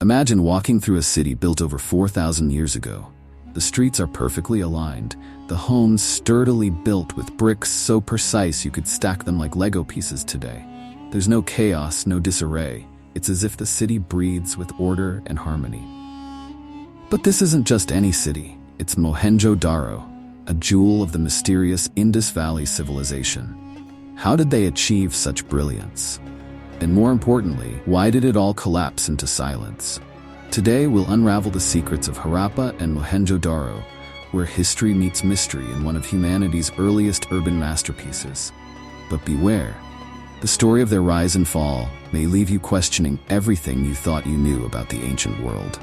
Imagine walking through a city built over 4,000 years ago. The streets are perfectly aligned, the homes sturdily built with bricks so precise you could stack them like Lego pieces today. There's no chaos, no disarray. It's as if the city breathes with order and harmony. But this isn't just any city. It's Mohenjo-Daro, a jewel of the mysterious Indus Valley Civilization. How did they achieve such brilliance? And more importantly, why did it all collapse into silence? Today we'll unravel the secrets of Harappa and Mohenjo-Daro, where history meets mystery in one of humanity's earliest urban masterpieces. But beware, the story of their rise and fall may leave you questioning everything you thought you knew about the ancient world.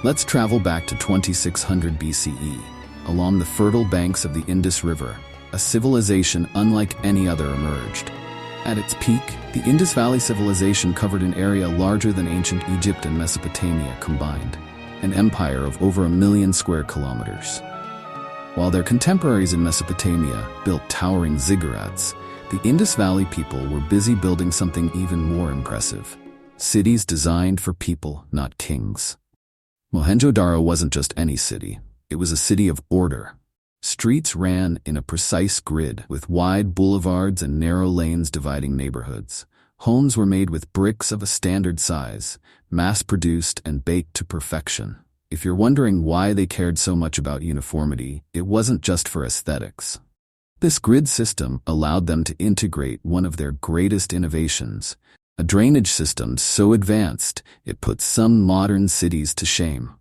Let's travel back to 2600 BCE, along the fertile banks of the Indus River. A civilization unlike any other emerged. At its peak, the Indus Valley Civilization covered an area larger than ancient Egypt and Mesopotamia combined, an empire of over 1 million square kilometers. While their contemporaries in Mesopotamia built towering ziggurats, the Indus Valley people were busy building something even more impressive. Cities designed for people, not kings. Mohenjo-Daro wasn't just any city. It was a city of order. Streets ran in a precise grid, with wide boulevards and narrow lanes dividing neighborhoods. Homes were made with bricks of a standard size, mass-produced and baked to perfection. If you're wondering why they cared so much about uniformity, it wasn't just for aesthetics. This grid system allowed them to integrate one of their greatest innovations, a drainage system so advanced it put some modern cities to shame.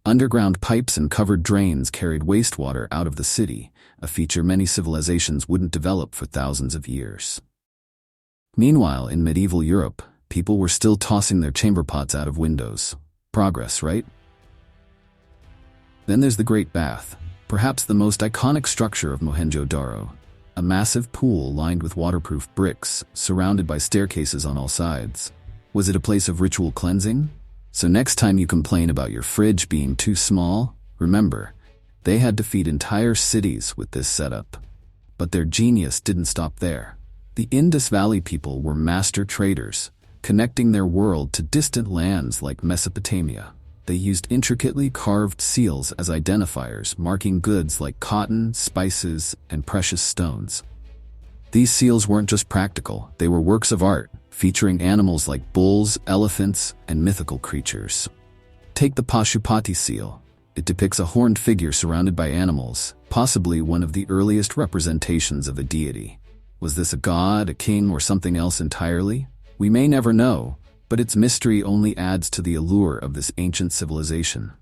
Underground pipes and covered drains carried wastewater out of the city, a feature many civilizations wouldn't develop for thousands of years. Meanwhile, in medieval Europe, people were still tossing their chamber pots out of windows. Progress, right? Then there's the Great Bath, perhaps the most iconic structure of Mohenjo-Daro. A massive pool lined with waterproof bricks, surrounded by staircases on all sides. Was it a place of ritual cleansing? So next time you complain about your fridge being too small, remember, they had to feed entire cities with this setup. But their genius didn't stop there. The Indus Valley people were master traders, connecting their world to distant lands like Mesopotamia. They used intricately carved seals as identifiers, marking goods like cotton, spices, and precious stones. These seals weren't just practical, they were works of art, featuring animals like bulls, elephants, and mythical creatures. Take the Pashupati seal. It depicts a horned figure surrounded by animals, possibly one of the earliest representations of a deity. Was this a god, a king, or something else entirely? We may never know, but its mystery only adds to the allure of this ancient civilization.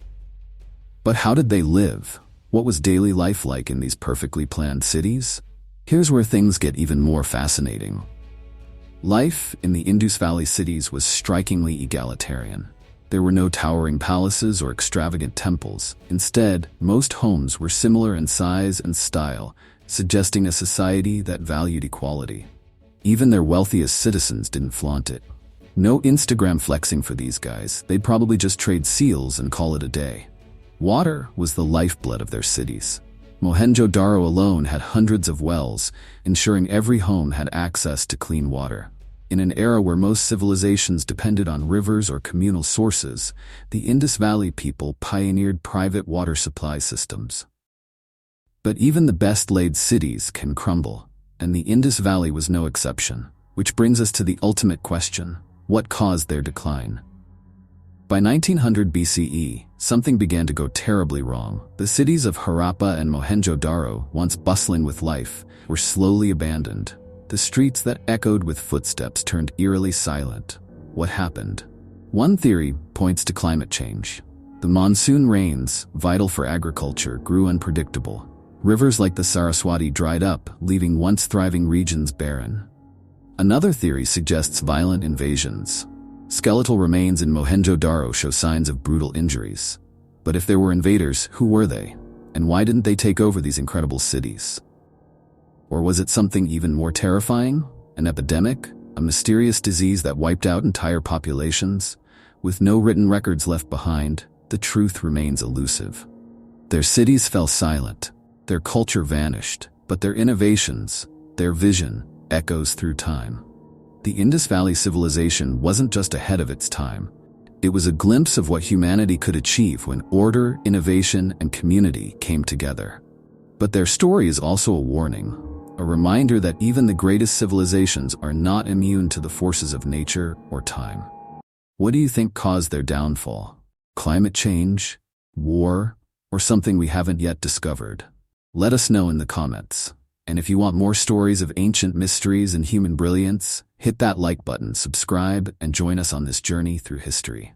But how did they live? What was daily life like in these perfectly planned cities? Here's where things get even more fascinating. Life in the Indus Valley cities was strikingly egalitarian. There were no towering palaces or extravagant temples. Instead, most homes were similar in size and style, suggesting a society that valued equality. Even their wealthiest citizens didn't flaunt it. No Instagram flexing for these guys. They'd probably just trade seals and call it a day. Water was the lifeblood of their cities. Mohenjo-Daro alone had hundreds of wells, ensuring every home had access to clean water. In an era where most civilizations depended on rivers or communal sources, the Indus Valley people pioneered private water supply systems. But even the best-laid cities can crumble, and the Indus Valley was no exception. Which brings us to the ultimate question: what caused their decline? By 1900 BCE, something began to go terribly wrong. The cities of Harappa and Mohenjo-Daro, once bustling with life, were slowly abandoned. The streets that echoed with footsteps turned eerily silent. What happened? One theory points to climate change. The monsoon rains, vital for agriculture, grew unpredictable. Rivers like the Saraswati dried up, leaving once thriving regions barren. Another theory suggests violent invasions. Skeletal remains in Mohenjo-Daro show signs of brutal injuries. But if there were invaders, who were they? And why didn't they take over these incredible cities? Or was it something even more terrifying? An epidemic? A mysterious disease that wiped out entire populations? With no written records left behind, the truth remains elusive. Their cities fell silent. Their culture vanished. But their innovations, their vision, echoes through time. The Indus Valley Civilization wasn't just ahead of its time. It was a glimpse of what humanity could achieve when order, innovation, and community came together. But their story is also a warning, a reminder that even the greatest civilizations are not immune to the forces of nature or time. What do you think caused their downfall? Climate change, war, or something we haven't yet discovered? Let us know in the comments. And if you want more stories of ancient mysteries and human brilliance, hit that like button, subscribe, and join us on this journey through history.